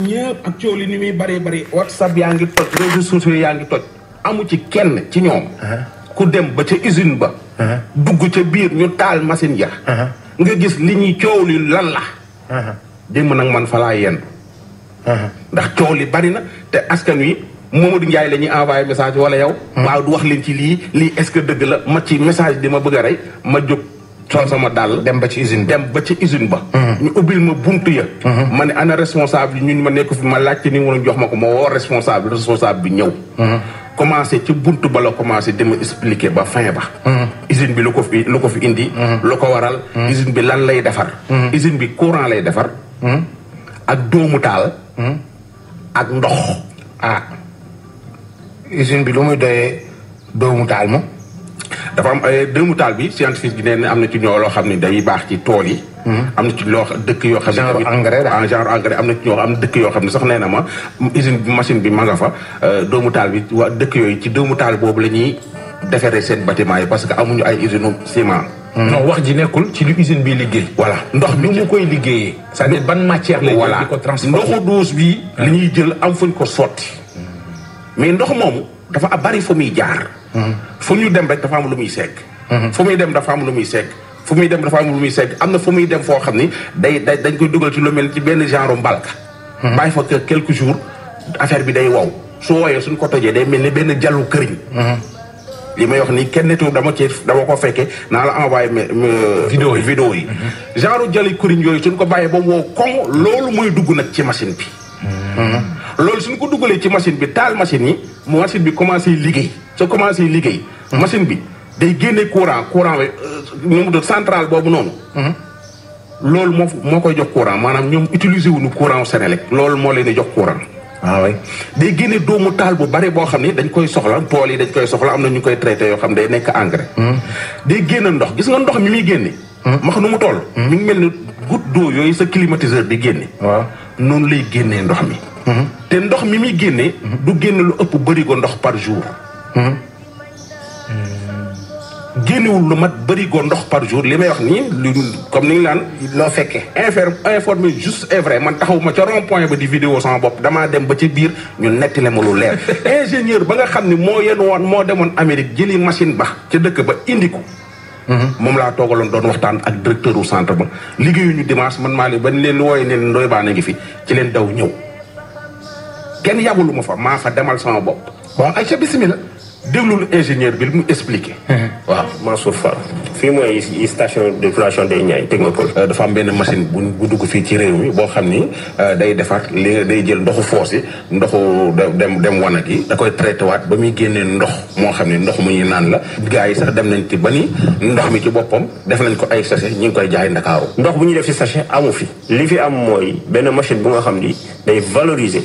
ñëpp ak coow li ni muy bari WhatsApp yaa ngi toj réseaux sociaux yaa ngi toj amu ci kenn ci ñoom ku dem ba ca usine ba dugg ca biir ñu taal machine ya nga gis li ñuy coow li lan la démb nag man fa laa yenn ndax coow li bari na te askan wi Mamadou Ndiaye la ñuy envoyé message wala yow waaw du wax leen ci lii est-ce que dëgg la ma ci message di ma bëgg a rey ma jóg sol sama dàll dem ba ci usine ba ñu ubbil ma buntu ya ma ne ana responsable yi ñun ma nekk fi ma laajte ni mu jox ma ko ma woo responsable bi ñëw commencé ci buntu ba la commencé dama expliquer ba fin ba usine bi lu ko fi indi lu ko waral usine bi lan lay defar usine bi courant lay defar ak doomu taal ak ndox usine bi lu muy doyee doomu taal moom dafa am doomu taal bi scientifique bi nee na am na ci ñoo loo xam ne day baax ci tool yi am na ci loo dëkk yoo xam ne genre engrais am na ci ñoo am dëkk yoo xam ne sax nee na ma usine bi machine bi ma nga fa doomu taal bi waa dëkk yooyu ci doomu taal boobu la ñuy defaree seen bâtiment yi parce que amuñu ay usine ciment non wax ji nekkul ci li usine bi liggéey voilà ndox mi mu koy liggéeyee c'est-à-dire ban matière lay jël di ko transporter ndoxu douche bi li ñuy jël am fuñ ko sotti mais ndox moomu dafa bari fu muy jaar fu ñu dem rek dafa am lu muy segg fu muy dem dafa am lu muy segg fu muy dem dafa am lu muy segg am na fu muy dem foo xam ni dañ koy dugal ci lu mel ci benn genre mbalka bàyyi fa quelques jours affaire bi day wow su wooyee suñ ko tojee day mel ni benn jallu këriñ li may wax nii kenn netu dama ko fekkee naa la envoyé vidéo yi genre jallu këriñ yooyu suñ ko bàyyee ba mu wow koŋ loolu mooy dugg nag ci machine bi loolu suñ ko dugalee ci machine bi taal machine bi commencé liggéey soo commencé liggéey machine bi day génne courant bi ñoom de centrale boobu noonu loolu moo koy jox courant maanaam ñoom utiliser wuñu courant Senelec loolu moo leen di jox courant oui day génne doomu taal bu bari boo xam ne dañ koy soxla tool yi dañ koy soxla am na ñu koy traité yoo xam ne day nekk engrais day génne ndox gis nga ndox mi muy génne max nu mu toll mi ngi mel ni goutte d'eau yooyu sa climatiseur di génne waaw noonu lay génnee ndox mi te ndox mi muy génnee du génne lu ëpp bërigo ndox par jour génnewul lu mat bërigo ndox par jour li may wax nii comme ni ngi laan loo fekkee informé juste et vrai man taxawuma ca rond point ba di vidéo sama bopp damaa dem ba ci biir ñu nettile ma lu leer ingénieur ba nga xam ne moo demoon Amérique jëli machine ba ca dëkk ba indi ko moom laa toogaloon doon waxtaan ak directeur u centre ba liggéeyuñu dimanche man maa leen ba leen wooye ne Ndoye Bane ngi fi ci leen daw ñëw kenn yabulu ma fa maa fa demal sama bopp waaw ay ca bismillah déglul ingénieur bi lu mu expliqué waaw Mansour Fall fii mooy station d'épuration des Niayes Technopole dafa am benn machine bu dugg fii ci réew mi boo xam ni day defar li day jël ndoxu foos yi ndoxu dem wanag yi da koy traité waat ba muy génnee ndox moo xam ne ndox mu ñuy naan la gars yi sax dem nañ ci ba ni ndox mi ci boppam def nañ ko ay sachet ñu ngi koy jaay Ndakaaru ndox bu ñuy def ci sachet amu fi li fi am mooy benn machine bu nga xam ni dañuy valoriser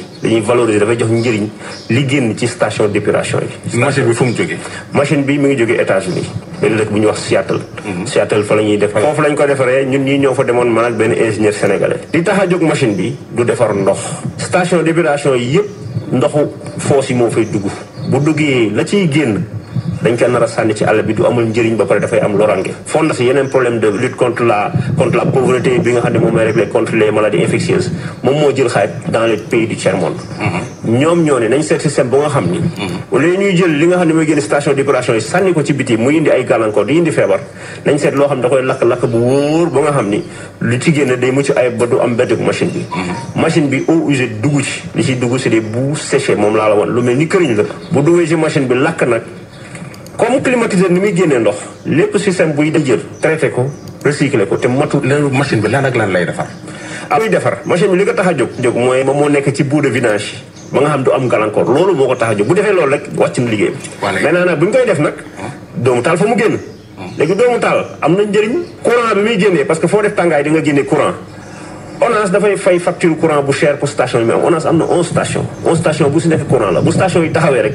dafay jox njëriñ li génn ci station d'épuration yi machine bi fu mu jógee machine bi mi ngi jógee États-Unis benn dëkk bu ñuy wax Seattle Seattle fa la ñuy def foofu lañ ko defaree ñun ñii ñoo fa demoon man ak benn ingénieur sénégalais li tax a jóg machine bi du defar ndox station d'épuration yi yëpp ndoxu foos yi moo fay dugg bu duggee la ciy génn dañ ko nar a sànni ci àll bi du amul njëriñ ba pare dafay am lorange fonda si yeneen problème de lutte contre la pauvreté bi nga xam ne moom lay régler contre les maladies infectieuses moom moo jël xaaj dans les pays du tiers monde ñoom ñoo ne nañ seet système bu nga xam ni au lieu ñuy jël li nga xam ne mooy génn station d'épuration yi sànni ko ci biti muy indi ay gàllankoor di indi feebar nañ seet loo xam ne da koy lakk-lakk bu wóor ba nga xam ni lu ci génn day mucc ay ba du am beddiku machine bi machine bi eau usée dugg ci li ci dugg c'est des boues séchées moom laa la woon lu mel ni këriñ la bu duggee ci machine bi lakk nag comme climatiseur ni muy génnee ndox lépp système buy jël traité ko recyclé ko te matu leen machine bi lan ak lan lay defar luy defar machine bi li ko tax a jóg mooy moom moo nekk ci bout de vidange ba nga xam du am gàllankoor loolu moo ko tax a jóg bu defee loolu rek wàcc na liggéeyam maintenant nag bu ñu koy def nag doomu taal fa mu génn léegi doomu taal am na njëriñ courant bi muy génnee parce que foo def tàngaay di nga génne courant ONAS dafay fay facture courant bu cher pour station yi mu am ONAS am na 11 station bu si nekk courant la bu station yi taxawee rek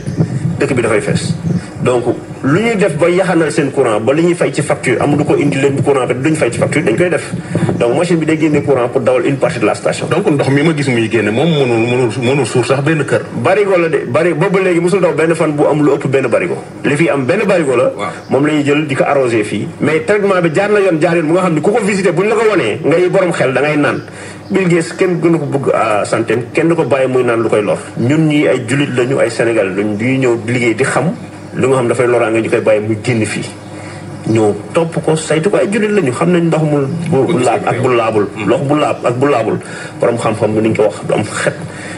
dëkk bi dafay fees donc lu ñuy def ba yaxanal seen courant ba li ñuy fay ci facture am du ko indi leen courant te duñ fay ci facture dañ koy def donc machine bi day génne courant pour dawal une partie de la station. donc ndox mi ma gis muy génne moom mënul suur sax benn kër. barigo la de boobu ba léegi mosul daw benn fan bu am lu ëpp benn barigo li fi am benn barigo la. moom la ñuy jël di ko arrosé fii. mais traitement bi jaar na yoon bu nga xam ne ku ko visité buñ la ko wanee ngay borom xel da ngay naan. Bill Gates kenn gënu ko bëgg à santé kenn du ko bàyyi muy naan lu koy lor. ñun ñii ay jullit lañu ay Sénégal lañu di ñëw liggéey di xam lu nga xam dafay loraange ñu koy bàyyi muy génn fii. ñoo topp ko saytu ko ay jullit lañu xam nañ ndox mu bu laab ak bu laabul. ndox bu laab ak bu laabul borom xam-xam bi nañ ko wax du am xet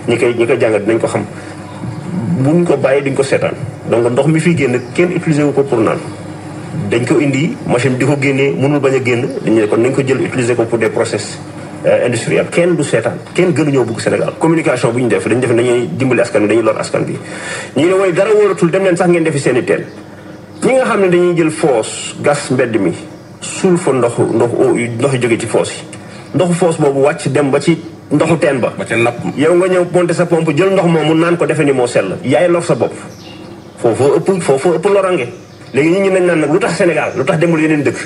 ñi koy jàngat dinañ ko xam buñ ko bàyyi duñ ko seetaan donc ndox mi fiy génn kenn utilisé wu ko pour naan. dañ ko indi machine di ko génnee mënul bañ a génn dañu kon nañ ko jël utiliser ko pour des process industriel kenn du seetaan kenn gënuñoo bëgg Sénégal communication bu ñu def dañuy dimbali askan bi dañuy lor askan bi ñu ne way dara wóoratul dem leen sax ngeen defi seen i teen ñi nga xam ne dañuy jël foos gas mbedd mi suul fa ndox jóge ci foos yi ndoxu foos boobu wàcc dem ba ci ndoxu teen ba yow nga ñëw monter sa pompe jël ndox moomu naan ko defe ni moo sell yaay lor sa bopp foofu ëpp lorange léegi nit ñi nañ naan nag lu tax Sénégal lu tax demul yeneen dëkk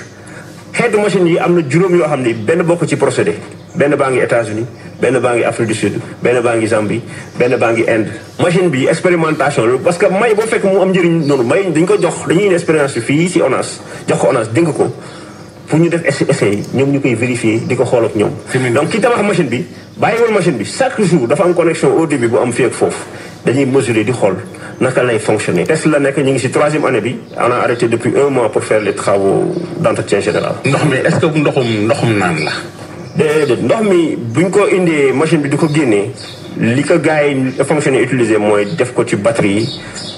xeetu machine yi am na juróom yoo xam ne benn bokk ci procédé benn baa ngi États-Unis benn baa ngi Afrique du Sud benn baa ngi Zambie benn baa ngi Inde machine bi expérimentation la parce que may boo fekk mu am njëriñ noonu may dañ ko jox dañuy indi expérience bi fii si ONAS jox ko ONAS dénk ko pour ñu def essai yi ñoom ñu koy vérifier di ko xool ak ñoom donc ki tabax machine bi bàyyiwul machine bi chaque jour dafa am connexion au début bu am fii ak foofu dañuy mesurer di xool naka lay fonctionner test la nekk ñu ngi si 3e année bi on a arrêté depuis 1 mois pour faire les travaux d'entretien général. ndox mi est-ce que ndoxum naan la. déedéet ndox mi buñ ko indee machine bi di ko génnee li ko gars yi fonctionner utiliser mooy def ko ci batterie yi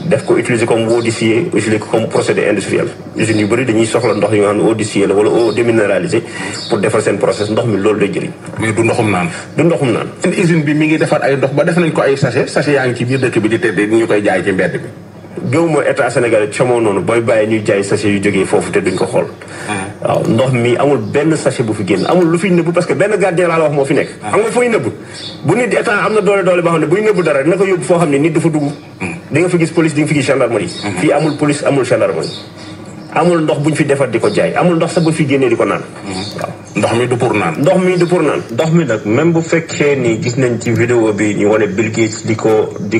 def ko utiliser comme eau distillée utiliser ko comme procédé industriel usines yu bëri dañuy soxla ndox yi nga xam ne eau distillée la wala eau déminéralisée pour defar seen process ndox mi loolu lay jëriñ. mais du ndoxum naan. du ndoxum naan. seen usine bi mi ngi defar ay ndox ba def nañ ko ay sachet yaa ngi ci biir dëkk bi di tëdd ñu koy jaay ci mbedd bi. gëwuma état sénégalais camoo noonu booy bàyyi ñuy jaay sachet yu jógee foofu te duñ ko xool. waaw ndox mi amul benn sachet bu fi génn amul lu fi nëbb parce que benn gardien laa la wax moo fi nekk. xam nga fooy nëbb bu nit état am na doole boo xam ne buy nëbb dara dina ko yóbbu foo xam ne nit dafa dugg. di nga fi gis police di nga fi gis gendarmerie. fii amul police amul gendarmerie. amul ndox buñ fi defar di ko jaay amul ndox sax bu fi génnee di ko naan. waaw ndox mi du pour naan. ndox mi nag même bu fekkee ni gis nañ ci vidéo bi ñu wane Bill Gates di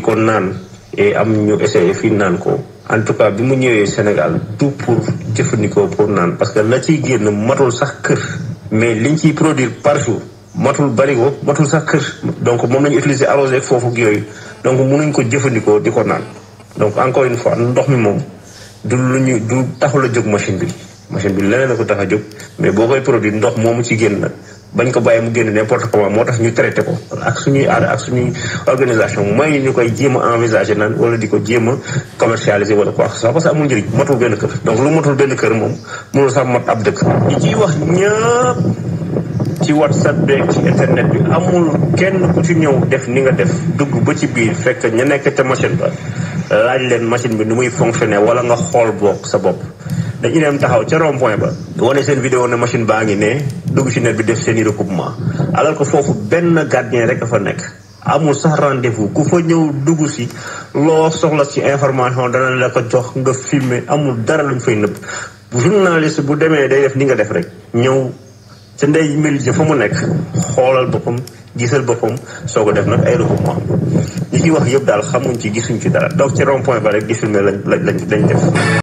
ko naan et am ñu essayé fii naan ko en tout cas bi mu ñëwee Sénégal tout pour jëfandikoo pour naan parce que la ciy génn matul sax kër mais liñ ciy produire par jour matul barigo matul sax kër donc moom lañu utiliser arrosé foofu ak yooyu donc mënuñ ko jëfandikoo di ko naan donc encore une fois ndox mi moom du taxul a jóg machine bi leneen la ko tax a jóg mais boo koy produire ndox moomu ci génn nag bañ ko bàyyi mu génn n'importe comment moo tax ñu traité ko ak suñuy aada ak suñuy organisation mooy ñu koy jéem a envisager naan wala di ko jéem a commercialiser wala quoi que ce soit parce que amul njëriñ matul benn kër donc lu matul benn kër moom mënul sax mat ab dëkk. ñi ciy wax ñëpp ci WhatsApp beeg ci internet bi amul kenn ku ci ñëw def ni nga def dugg ba ci biir fekk ña nekk ca machine ba laaj leen machine bi nu muy fonctionner wala nga xool boog sa bopp. dañu dem taxaw ca rond point ba wane seen vidéo ne machine baa ngi ne dugg ci net bi def seen i recoupement alors que foofu benn gardien rek dafa nekk amul sax rendez-vous ku fa ñëw dugg si loo soxla ci information dana la ko jox nga filmer amul dara luñ fay nëbb journaliste bu demee day def ni nga def rek ñëw ca ndey mel fa mu nekk xoolal boppam gisal boppam soo ko def nag ay recoupement ñi ciy wax yëpp daal xamuñ ci gisuñ ci dara donc ci rond point ba rek di filmer lañ def